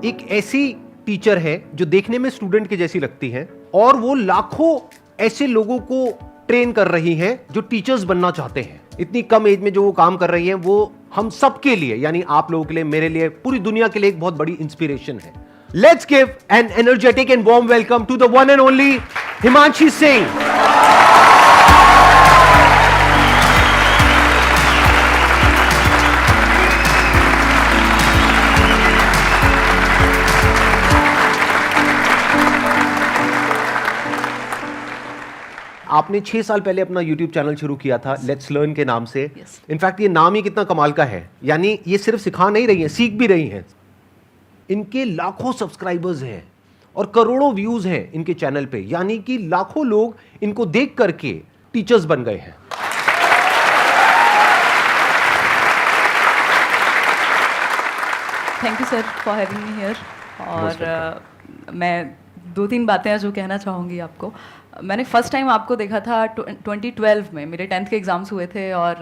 एक ऐसी टीचर है जो देखने में स्टूडेंट के जैसी लगती है और वो लाखों ऐसे लोगों को ट्रेन कर रही हैं जो टीचर्स बनना चाहते हैं। इतनी कम एज में जो वो काम कर रही हैं वो हम सब के लिए, यानी आप लोगों के लिए, मेरे लिए, पूरी दुनिया के लिए एक बहुत बड़ी इंस्पिरेशन है। Let's give an energetic and warm welcome to the one and only Himanshi Singh. आपने 6 साल पहले अपना YouTube चैनल शुरू किया था लेट्स लर्न के नाम से। इनफैक्ट ये नाम ही कितना कमाल का है, यानी ये सिर्फ सिखा नहीं रही हैं, सीख भी रही हैं। इनके लाखों सब्सक्राइबर्स हैं और करोड़ों व्यूज हैं इनके चैनल पे, यानी कि लाखों लोग इनको देख करके टीचर्स बन गए हैं। Thank you sir for having me here. और मैं 2-3 बातें हैं जो कहना चाहूँगी आपको। मैंने फर्स्ट टाइम आपको देखा था 2012 में, मेरे 10th के एग्ज़ाम्स हुए थे और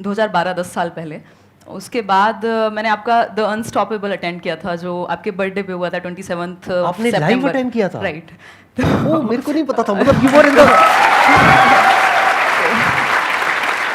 2012 10 साल पहले। उसके बाद मैंने आपका द अनस्टॉपेबल अटेंड किया था जो आपके बर्थडे पे हुआ था 27th आपने लाइव अटेंड किया था? राइट। ओह, मेरे को नहीं पता था, मतलब यू वर इन द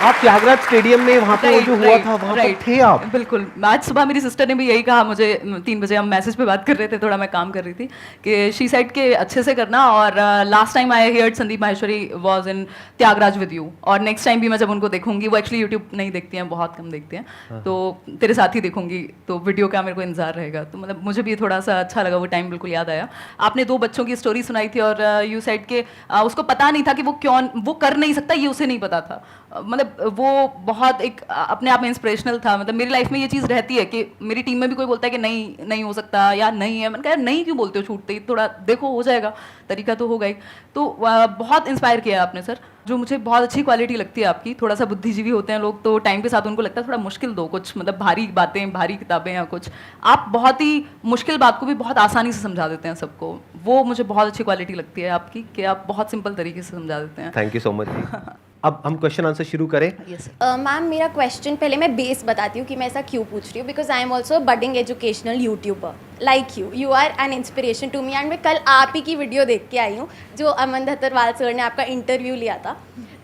आप त्यागराज स्टेडियम में वहाँ पे जो हुआ था वहाँ पे थे आप? बिल्कुल। आज सुबह मेरी सिस्टर ने भी यही कहा मुझे, 3 बजे हम मैसेज पे बात कर रहे थे, थोड़ा मैं काम कर रही थी, कि शी सेड के अच्छे से करना। और last time I heard Sandeep Maheshwari was in Thyagaraj with you, और नेक्स्ट टाइम भी मैं जब उनको देखूंगी, वो एक्चुअली यूट्यूब नहीं देखती हैं, बहुत कम देखते हैं, तो तेरे साथ ही देखूंगी, तो वीडियो का मेरे को इंतजार रहेगा। तो मतलब मुझे भी थोड़ा सा अच्छा लगा, वो टाइम बिल्कुल याद आया। आपने 2 बच्चों की स्टोरी सुनाई थी और यू सेड के उसको पता नहीं था कि वो कर नहीं सकता, ये उसे नहीं पता था। मतलब वो बहुत एक अपने आप में इंस्पिरेशनल था। मतलब मेरी लाइफ में ये चीज़ रहती है कि मेरी टीम में भी कोई बोलता है कि नहीं हो सकता या नहीं है, मैंने कहा नहीं क्यों बोलते हो छूटते ही, थोड़ा देखो हो जाएगा, तरीका तो होगा ही। तो बहुत इंस्पायर किया आपने सर, जो मुझे बहुत अच्छी क्वालिटी लगती है आपकी। थोड़ा सा बुद्धिजीवी होते हैं लोग तो टाइम के साथ उनको लगता है थोड़ा मुश्किल दो कुछ, मतलब भारी बातें, भारी किताबें या कुछ। आप बहुत ही मुश्किल बात को भी बहुत आसानी से समझा देते हैं सबको, वो मुझे बहुत अच्छी क्वालिटी लगती है आपकी, कि आप बहुत सिंपल तरीके से समझा देते हैं। Thank you so much. अब हम क्वेश्चन आंसर शुरू करें। मैम मेरा क्वेश्चन, पहले मैं बेस बताती हूँ कि मैं ऐसा क्यों पूछ रही हूँ, because I am also budding educational YouTuber like you are an inspiration to me. And मैं कल आप ही की वीडियो देख के आई हूँ जो अमन धतरवाल सर ने आपका इंटरव्यू लिया था,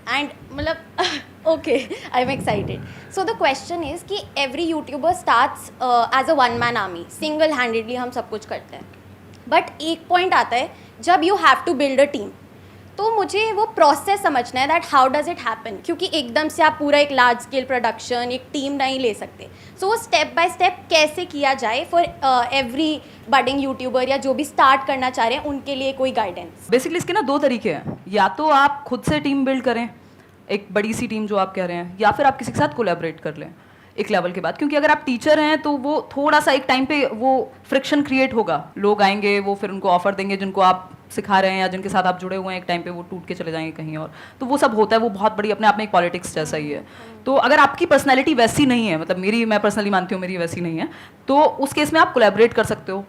एंड मतलब okay I am excited. So the question is कि every YouTuber starts as a one man army, single handedly हम सब कुछ करते हैं, बट एक पॉइंट आता है जब you have to build a team, तो मुझे वो प्रोसेस समझना है that how does it happen, क्योंकि एकदम से आप पूरा एक लार्ज स्केल प्रोडक्शन, एक टीम नहीं ले सकते। सो वो स्टेप बाय स्टेप कैसे किया जाए फॉर एवरी बडिंग यूट्यूबर या जो भी स्टार्ट करना चाह रहे हैं उनके लिए कोई गाइडेंस। बेसिकली इसके ना 2 तरीके हैं, या तो आप खुद से टीम बिल्ड करें, एक बड़ी सी टीम जो आप कह रहे हैं, या फिर आप किसी के साथ कोलैबोरेट कर लें एक लेवल के बाद। क्योंकि अगर आप टीचर हैं तो वो थोड़ा सा एक टाइम पे वो फ्रिक्शन क्रिएट होगा, लोग आएंगे, वो फिर उनको ऑफर देंगे जिनको आप सिखा रहे हैं या जिनके साथ आप जुड़े हुए हैं, एक टाइम पे वो टूट के चले जाएंगे कहीं और, तो वो सब होता है, वो बहुत बड़ी अपने आप में एक पॉलिटिक्स जैसा ही है। तो अगर आपकी पर्सनैलिटी वैसी नहीं है, मतलब मैं पर्सनली मानती हूँ मेरी वैसी नहीं है, तो उस केस में आप कोलैबोरेट कर सकते हो।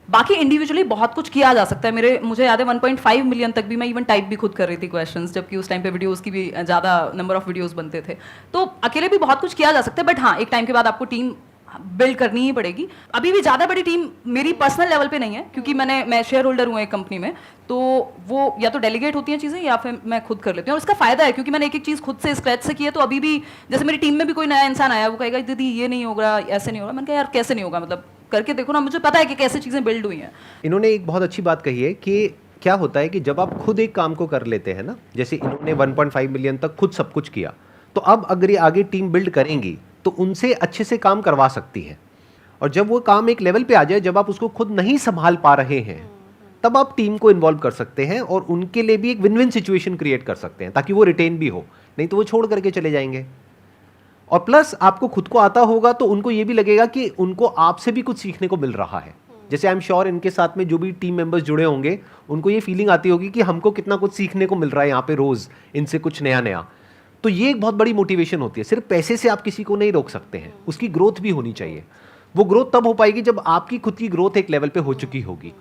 बाकी इंडिविजुअली बहुत कुछ किया जा सकता है। मुझे याद है 1.5 मिलियन तक भी मैं इवन टाइप भी खुद कर रही थी क्वेश्चंस, जबकि उस टाइम पे वीडियोस की भी ज़्यादा नंबर ऑफ वीडियोस बनते थे, तो अकेले भी बहुत कुछ किया जा सकता है। बट हाँ, एक टाइम के बाद आपको टीम बिल्ड करनी ही पड़ेगी। अभी भी ज़्यादा बड़ी टीम मेरी पर्सनल लेवल पे नहीं है, क्योंकि मैं शेयर होल्डर हूँ एक कंपनी में, तो वो या तो डेलीगेट होती हैं चीज़ें या फिर मैं खुद कर लेती हूँ। और इसका फ़ायदा है क्योंकि मैंने एक चीज़ खुद से स्क्रैच से की है, तो अभी भी जैसे मेरी टीम में भी कोई नया इंसान आया, वो कहेगा दीदी ये नहीं होगा, ऐसे नहीं होगा। मैंने कहा यार कैसे नहीं होगा, मतलब करके देखो ना, मुझे पता है कि कैसे चीज़ें बिल्ड हुई हैं। इन्होंने एक बहुत अच्छी बात कही है कि क्या होता है कि जब आप खुद एक काम को कर लेते हैं ना, जैसे इन्होंने 1.5 मिलियन तक खुद सब कुछ किया, तो अब अगर ये आगे टीम बिल्ड करेंगी तो उनसे अच्छे से काम करवा सकती है। और जब वो काम एक लेवल पे आ जाए जब आप उसको खुद नहीं संभाल पा रहे हैं, तब आप टीम को इन्वॉल्व कर सकते हैं और उनके लिए भी एक विन विन सिचुएशन क्रिएट कर सकते हैं, ताकि वो रिटेन भी हो, नहीं तो वो छोड़ करके चले जाएंगे। और प्लस आपको खुद को आता होगा तो उनको ये भी लगेगा कि उनको आपसे भी कुछ सीखने को मिल रहा है। जैसे आई एम श्योर इनके साथ में जो भी टीम मेंबर्स जुड़े होंगे, उनको ये फीलिंग आती होगी कि हमको कितना कुछ सीखने को मिल रहा है यहाँ पे रोज, इनसे कुछ नया नया। तो ये एक बहुत बड़ी मोटिवेशन होती है। सिर्फ पैसे से आप किसी को नहीं रोक सकते हैं, उसकी ग्रोथ भी होनी चाहिए। वो ग्रोथ तब हो पाएगी जब आपकी खुद की ग्रोथ एक लेवल पे हो चुकी होगी।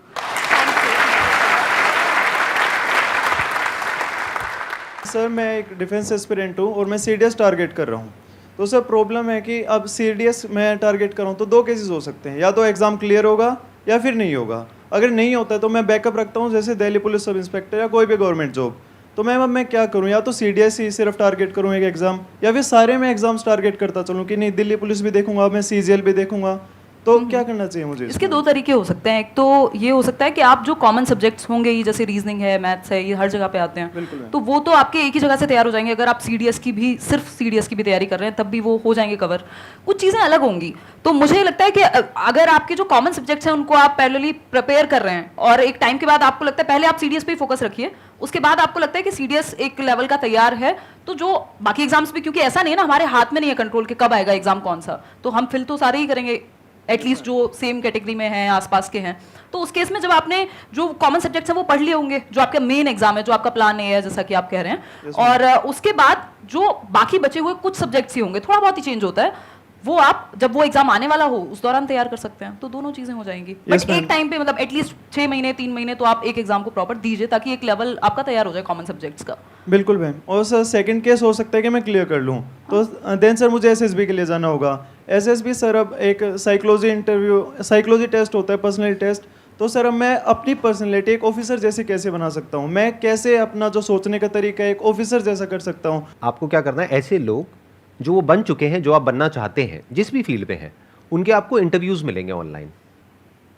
सर मैं एक डिफेंस एस्पिरेंट हूँ और मैं सीडीएस टारगेट कर रहा हूँ। तो सर प्रॉब्लम है कि अब सीडीएस मैं टारगेट कर रहा हूँ तो 2 केसेस हो सकते हैं, या तो एग्ज़ाम क्लियर होगा या फिर नहीं होगा। अगर नहीं होता है तो मैं बैकअप रखता हूँ, जैसे दिल्ली पुलिस सब इंस्पेक्टर या कोई भी गवर्नमेंट जॉब। तो मैम अब मैं क्या करूँ, या तो CDSE सिर्फ टारगेट करूँ एक एग्ज़ाम, या फिर सारे में एग्जाम्स टारगेट करता चलूँ कि नहीं दिल्ली पुलिस भी देखूंगा, मैं CGL भी देखूंगा। तो क्या करना चाहिए मुझे इसके दो तरीके हो सकते हैं। एक तो ये हो सकता है कि आप जो कॉमन सब्जेक्ट्स होंगे, ये जैसे रीजनिंग है, मैथ्स है, ये हर जगह पे आते हैं, बिल्कुल। तो वो तो आपके एक ही जगह से तैयार हो जाएंगे। अगर आप CDS की भी, सिर्फ CDS की भी तैयारी कर रहे हैं, तब भी वो हो जाएंगे कवर। कुछ चीज़ें अलग होंगी। तो मुझे लगता है कि अगर आपके जो कॉमन सब्जेक्ट्स हैं उनको आप पैरेलली प्रिपेयर कर रहे हैं, और एक टाइम के बाद आपको लगता है पहले आप CDS पे ही फोकस रखिए, उसके बाद आपको लगता है कि CDS एक लेवल का तैयार है, तो जो बाकी एग्जाम्स भी, क्योंकि ऐसा नहीं है ना, हमारे हाथ में नहीं है कंट्रोल कि कब आएगा एग्जाम कौन सा, तो हम फिल तो सारे ही करेंगे, एटलीस्ट जो सेम कैटेगरी में हैं, आसपास के हैं। तो उस केस में जब आपने जो कॉमन सब्जेक्ट्स हैं वो पढ़ लिए होंगे, जो आपका मेन एग्जाम है, जो आपका प्लान है, जैसा कि आप कह रहे हैं, और उसके बाद जो बाकी बचे हुए कुछ सब्जेक्ट्स ही होंगे, थोड़ा बहुत ही चेंज होता है, वो आप जब वो एग्जाम आने वाला हो उस दौरान तैयार कर सकते हैं। तो दोनों चीजें हो जाएंगी। बट एक टाइम पे, मतलब एटलीस्ट 6 महीने 3 महीने तो आप एक एग्जाम को प्रॉपर दीजिए, ताकि एक लेवल आपका तैयार हो जाए कॉमन सब्जेक्ट्स का। बिल्कुल मैम। और सर सेकंड केस हो सकता है कि मैं क्लियर कर लूँ, तो देन सर मुझे SSB के लिए जाना होगा। SSB सर अब एक साइकोलॉजी टेस्ट होता है, पर्सनैलिटी टेस्ट। तो सर अब मैं अपनी पर्सनैलिटी एक ऑफिसर जैसे कैसे बना सकता हूँ, मैं कैसे अपना जो सोचने का तरीका है एक ऑफिसर जैसा कर सकता हूँ। आपको क्या करना है, ऐसे लोग जो वो बन चुके हैं, जो आप बनना चाहते हैं जिस भी फील्ड में हैं, उनके आपको इंटरव्यूज मिलेंगे ऑनलाइन।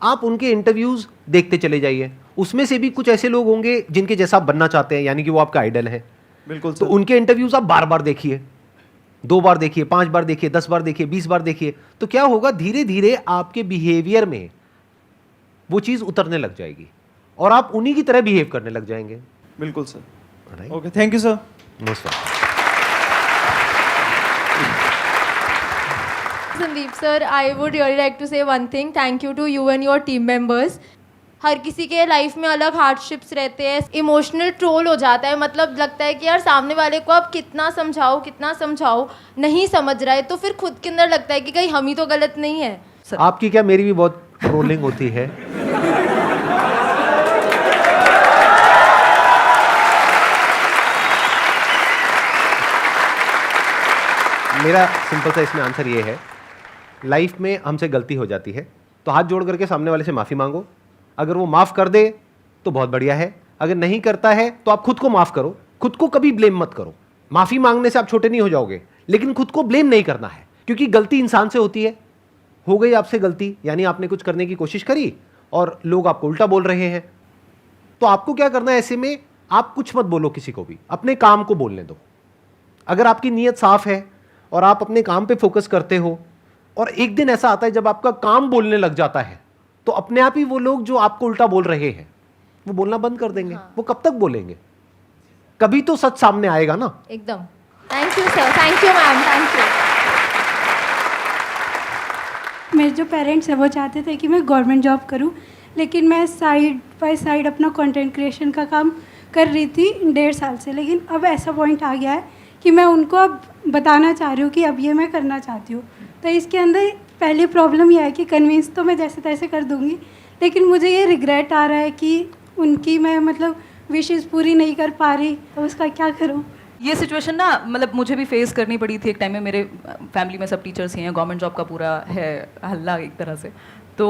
आप उनके इंटरव्यूज देखते चले जाइए। उसमें से भी कुछ ऐसे लोग होंगे जिनके जैसा आप बनना चाहते हैं, यानी कि वो आपका आइडल है। बिल्कुल तो सर। उनके इंटरव्यूज आप बार बार देखिए, 2 बार देखिए, 5 बार देखिए, 10 बार देखिए, 20 बार देखिए। तो क्या होगा, धीरे धीरे आपके बिहेवियर में वो चीज उतरने लग जाएगी और आप उन्हीं की तरह बिहेव करने लग जाएंगे। बिल्कुल sir. Right? Okay, thank you sir. Most welcome. Sandeep sir, I would really like to say one thing. Thank you to you and your team members. हर किसी के लाइफ में अलग हार्डशिप्स रहते हैं, इमोशनल ट्रोल हो जाता है, मतलब लगता है कि यार सामने वाले को आप कितना समझाओ नहीं समझ रहा है, तो फिर खुद के अंदर लगता है कि कहीं हम ही तो गलत नहीं है। आपकी क्या, मेरी भी बहुत ट्रोलिंग होती है। मेरा सिंपल सा इसमें आंसर ये है, लाइफ में हमसे गलती हो जाती है तो हाथ जोड़ करके सामने वाले से माफ़ी मांगो। अगर वो माफ़ कर दे तो बहुत बढ़िया है, अगर नहीं करता है तो आप खुद को माफ़ करो। खुद को कभी ब्लेम मत करो। माफ़ी मांगने से आप छोटे नहीं हो जाओगे, लेकिन खुद को ब्लेम नहीं करना है, क्योंकि गलती इंसान से होती है। हो गई आपसे गलती, यानी आपने कुछ करने की कोशिश करी और लोग आपको उल्टा बोल रहे हैं, तो आपको क्या करना है, ऐसे में आप कुछ मत बोलो किसी को भी, अपने काम को बोलने दो। अगर आपकी नीयत साफ है और आप अपने काम पे फोकस करते हो, और एक दिन ऐसा आता है जब आपका काम बोलने लग जाता है, तो अपने आप ही वो लोग जो आपको उल्टा बोल रहे हैं वो बोलना बंद कर देंगे। वो कब तक बोलेंगे, कभी तो सच सामने आएगा ना। एकदम। Thank you sir, thank you ma'am, thank you. मेरे जो पेरेंट्स हैं वो चाहते थे कि मैं गवर्नमेंट जॉब करूं, लेकिन मैं साइड बाय साइड अपना कंटेंट क्रिएशन का काम कर रही थी 1.5 साल से। लेकिन अब ऐसा पॉइंट आ गया है कि मैं उनको अब बताना चाह रही हूँ कि अब ये मैं करना चाहती हूँ। तो इसके अंदर पहली प्रॉब्लम यह है कि कन्विंस तो मैं जैसे तैसे कर दूँगी, लेकिन मुझे ये रिग्रेट आ रहा है कि उनकी मैं मतलब विशेज़ पूरी नहीं कर पा रही, तो उसका क्या करूँ। ये सिचुएशन ना, मतलब मुझे भी फेस करनी पड़ी थी एक टाइम में। मेरे फैमिली में सब टीचर्स ही हैं, गवर्नमेंट जॉब का पूरा है हल्ला एक तरह से। तो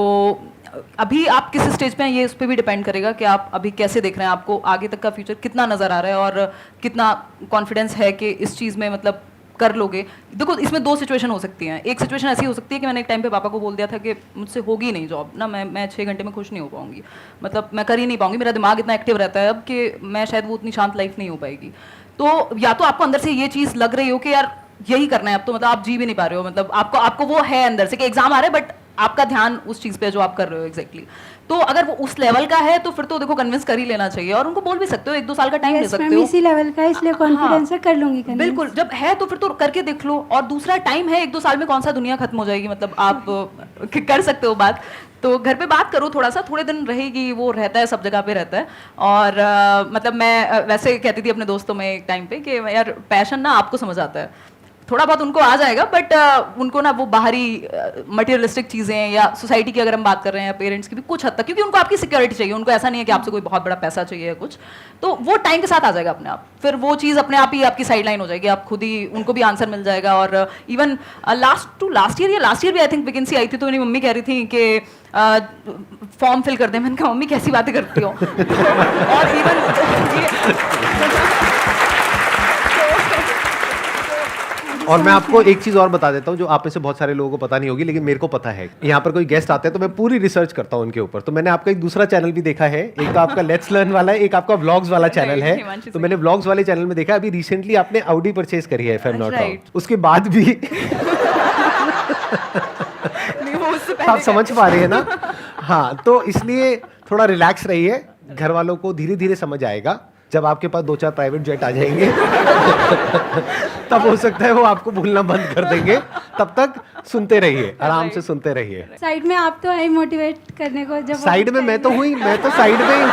अभी आप किस स्टेज पे हैं ये उस पर भी डिपेंड करेगा कि आप अभी कैसे देख रहे हैं, आपको आगे तक का फ्यूचर कितना नज़र आ रहा है और कितना कॉन्फिडेंस है कि इस चीज़ में मतलब कर लोगे। देखो, इसमें 2 सिचुएशन हो सकती हैं। एक सिचुएशन ऐसी हो सकती है कि मैंने एक टाइम पे पापा को बोल दिया था कि मुझसे होगी नहीं जॉब ना, मैं 6 घंटे में खुश नहीं हो पाऊंगी, मतलब मैं कर ही नहीं पाऊंगी, मेरा दिमाग इतना एक्टिव रहता है अब कि मैं शायद वो उतनी शांत लाइफ नहीं हो पाएगी। तो या तो आपको अंदर से ये चीज़ लग रही हो कि यार यही करना है अब, तो मतलब आप जी भी नहीं पा रहे हो, मतलब आपको वो है अंदर से कि एग्जाम आ रहा है, बट आपका ध्यान उस चीज़ पे जो आप कर रहे हो एग्जैक्टली। तो अगर वो उस लेवल का है तो फिर तो देखो कन्विंस कर ही लेना चाहिए, और उनको बोल भी सकते हो, 1-2 साल का टाइम ले सकते हो। इसी लेवल का है, इसलिए कॉन्फिडेंस है, कर लूंगी convince। बिल्कुल, जब है तो फिर तो करके देख लो। और दूसरा, टाइम है, 1-2 साल में कौन सा दुनिया खत्म हो जाएगी, मतलब आप कर सकते हो बात। तो घर पे बात करो, थोड़ा सा, थोड़े दिन रहेगी, वो रहता है, सब जगह पे रहता है। और मतलब मैं वैसे कहती थी अपने दोस्तों में एक टाइम पे कि यार पैशन ना आपको समझ आता है, थोड़ा बहुत उनको आ जाएगा, बट उनको ना वो बाहरी मटेरियलिस्टिक चीज़ें या सोसाइटी की अगर हम बात कर रहे हैं या पेरेंट्स की भी कुछ हद तक, क्योंकि उनको आपकी सिक्योरिटी चाहिए, उनको ऐसा नहीं है कि आपसे कोई बहुत बड़ा पैसा चाहिए या कुछ, तो वो टाइम के साथ आ जाएगा अपने आप, फिर वो चीज़ अपने आप ही आपकी साइड लाइन हो जाएगी, आप खुद ही उनको भी आंसर मिल जाएगा। और इवन लास्ट ईयर भी आई थिंक वैकेंसी आई थी, तो मेरी मम्मी कह रही थी कि फॉर्म फिल कर दे, मैंने कहा मम्मी कैसी बातें करती हो और और मैं आपको एक चीज और बता देता हूँ जो आप में से बहुत सारे लोगों को पता नहीं होगी, लेकिन मेरे को पता है। यहाँ पर कोई गेस्ट आते हैं तो मैं पूरी रिसर्च करता हूँ उनके ऊपर। तो मैंने आपका एक दूसरा चैनल भी देखा है, एक तो आपका लेट्स लर्न वाला है, एक आपका व्लॉग्स वाला चैनल है। तो मैंने व्लॉग्स वाले चैनल में देखा अभी रिसेंटली आपने ऑडी परचेज करी है, if I am not wrong, उसके बाद भी आप समझ पा रहे हैं ना? हाँ, तो इसलिए थोड़ा रिलैक्स रहिए, घर वालों को धीरे धीरे समझ आएगा। जब आपके पास 2-4 प्राइवेट जेट आ जाएंगे तब हो सकता है वो आपको भूलना बंद कर देंगे। तब तक सुनते रहिए, आराम से सुनते रहिए। साइड में आप तो है मोटिवेट करने को, जब साइड में मैं तो हुई, मैं तो साइड में ही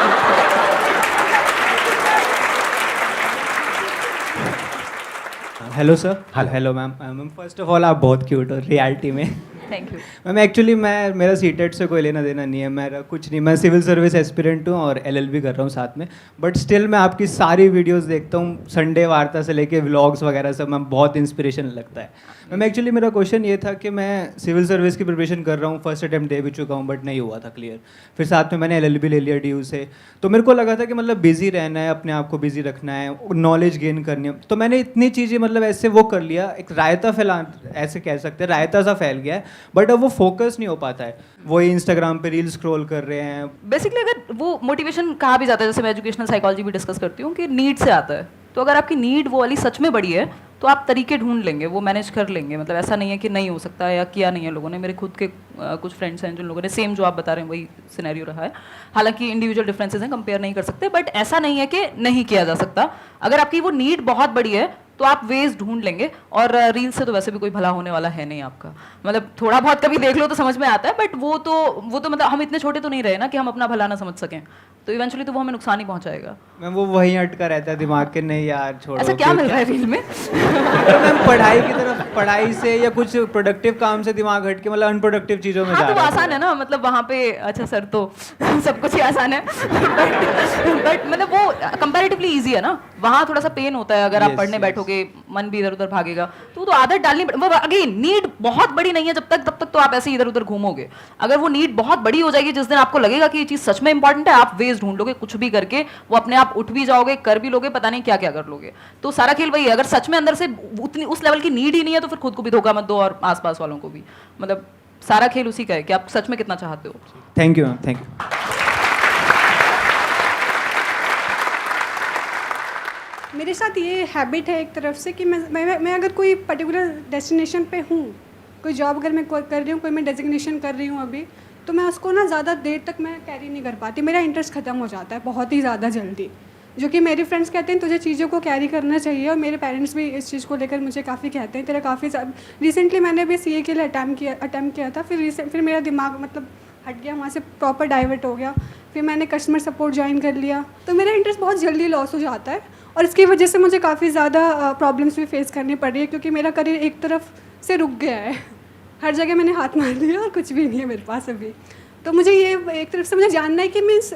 hello sir. Hello ma'am. Ma'am first of all आप बहुत क्यूट हो रियलिटी में। थैंक यू मैम एक्चुअली मेरा सीटेट से कोई लेना देना नहीं है, मेरा कुछ नहीं, मैं सिविल सर्विस एस्पिरेंट हूँ और एलएलबी कर रहा हूँ साथ में, बट स्टिल मैं आपकी सारी वीडियोस देखता हूँ, संडे वार्ता से लेके व्लॉग्स वगैरह सब, मैम बहुत इंस्पिरेशन लगता है। मैम एक्चुअली मेरा क्वेश्चन ये था कि मैं सिविल सर्विस की प्रिपरेशन कर रहा हूँ, फर्स्ट अटैम्प्ट दे भी चुका हूँ बट नहीं हुआ था क्लियर, फिर साथ में मैंने एलएलबी ले लिया डीयू से, तो मेरे को लगा था कि मतलब बिजी रहना है, अपने आप को बिजी रखना है, नॉलेज गेन करनी है, तो मैंने इतनी चीज़ें मतलब ऐसे वो कर लिया, एक रायता फैला, ऐसे कह सकते हैं रायता सा फैल गया है, बट अब वो फोकस नहीं हो पाता है, वही इंस्टाग्राम पे रील स्क्रॉल कर रहे हैं। बेसिकली अगर वो मोटिवेशन कहा भी जाता है, जैसे मैं एजुकेशनल साइकोलॉजी भी डिस्कस करती हूँ कि नीड से आता है, तो अगर आपकी नीड वो वाली सच में बड़ी है तो आप तरीके ढूंढ लेंगे, वो मैनेज कर लेंगे। मतलब ऐसा नहीं है कि नहीं हो सकता या किया नहीं है लोगों ने। मेरे खुद के कुछ फ्रेंड्स हैं जिन लोगों ने सेम जो आप बता रहे हैं वही सिनेरियो रहा है, हालांकि इंडिविजुअल डिफरेंसेस हैं, कंपेयर नहीं कर सकते, बट ऐसा नहीं है कि नहीं किया जा सकता। अगर आपकी वो नीड बहुत बड़ी है तो आप वेज ढूंढ लेंगे, और रील से तो वैसे भी कोई भला होने वाला है नहीं आपका, मतलब थोड़ा बहुत कभी देख लो तो समझ में आता है, बट वो तो मतलब हम इतने छोटे तो नहीं रहे ना कि हम अपना भला ना समझ सकें, तो इवेंचुअली तो वो हमें नुकसान ही पहुंचाएगा। मैम वो वहीं अटका रहता है दिमाग के, नहीं यार छोड़ो। ऐसा क्या मिल रहा है रील में? तो मैम पढ़ाई की तरफ, पढ़ाई से या कुछ प्रोडक्टिव काम से दिमाग हट के मतलब अनप्रोडक्टिव चीज़ों में हाँ, जा तो वो रहा है। आसान है ना, मतलब वहाँ पे अच्छा सर तो सब कुछ ही आसान है, बट मतलब वो कंपैरेटिवली इजी है ना, वहाँ थोड़ा सा पेन होता है। अगर आप पढ़ने बैठोगे मन भी इधर उधर भागेगा, तो आदत डालनी वो अगेन नीड बहुत बड़ी नहीं है तब तक तो आप ऐसे इधर उधर घूमोगे। अगर वो नीड बहुत बड़ी हो जाएगी, जिस दिन आपको लगेगा कि ये चीज़ सच में इंपॉर्टेंट है, आप वेज ढूंढ लोगे, कुछ भी करके वो अपने आप उठ भी जाओगे, कर भी लोगे, पता नहीं क्या क्या कर लोगे। तो सारा खेल वही है, अगर सच में अंदर से उतनी उस लेवल की नीड ही नहीं है तो फिर खुद को भी धोखा मत दो और आसपास वालों को भी। मतलब सारा खेल उसी का है कि आप सच में कितना चाहते हो। Thank you ma'am, thank you. मेरे साथ ये हैबिट है एक तरफ से कि मैं अगर कोई पर्टिकुलर डेस्टिनेशन पे हूँ, कोई जॉब अगर मैं कर रही हूँ, कोई मैं डेजिग्नेशन कर रही हूँ अभी, तो मैं उसको ना ज़्यादा देर तक मैं कैरी नहीं कर पाती, मेरा इंटरेस्ट ख़त्म हो जाता है बहुत ही ज़्यादा जल्दी। जो कि मेरे फ्रेंड्स कहते हैं तुझे चीज़ों को कैरी करना चाहिए, और मेरे पेरेंट्स भी इस चीज़ को लेकर मुझे काफ़ी कहते हैं तेरा काफ़ी रिसेंटली मैंने भी CA के लिए अटैम्प्ट किया था, फिर मेरा दिमाग मतलब हट गया, वहाँ से प्रॉपर डाइवर्ट हो गया, फिर मैंने कस्टमर सपोर्ट ज्वाइन कर लिया, तो मेरा इंटरेस्ट बहुत जल्दी लॉस हो जाता है, और इसकी वजह से मुझे काफ़ी ज़्यादा प्रॉब्लम्स भी फेस करनी पड़ रही है, क्योंकि मेरा करियर एक तरफ से रुक गया है, हर जगह मैंने हाथ मार लिया और कुछ भी नहीं है मेरे पास अभी। तो मुझे ये एक तरफ से मुझे जानना है कि मीन्स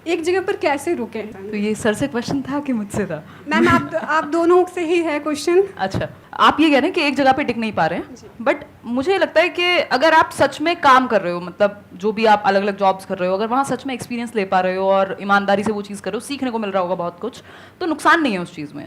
एक जगह पर कैसे रुके। तो ये सर से क्वेश्चन था कि मुझसे था? मैम आप दोनों से ही है क्वेश्चन। अच्छा, आप ये कह रहे हैं कि एक जगह पे टिक नहीं पा रहे हैं, बट मुझे लगता है कि अगर आप सच में काम कर रहे हो, मतलब जो भी आप अलग अलग जॉब्स कर रहे हो, अगर वहाँ सच में एक्सपीरियंस ले पा रहे हो और ईमानदारी से वो चीज़ कर रहे हो, सीखने को मिल रहा होगा बहुत कुछ, तो नुकसान नहीं है उस चीज़ में।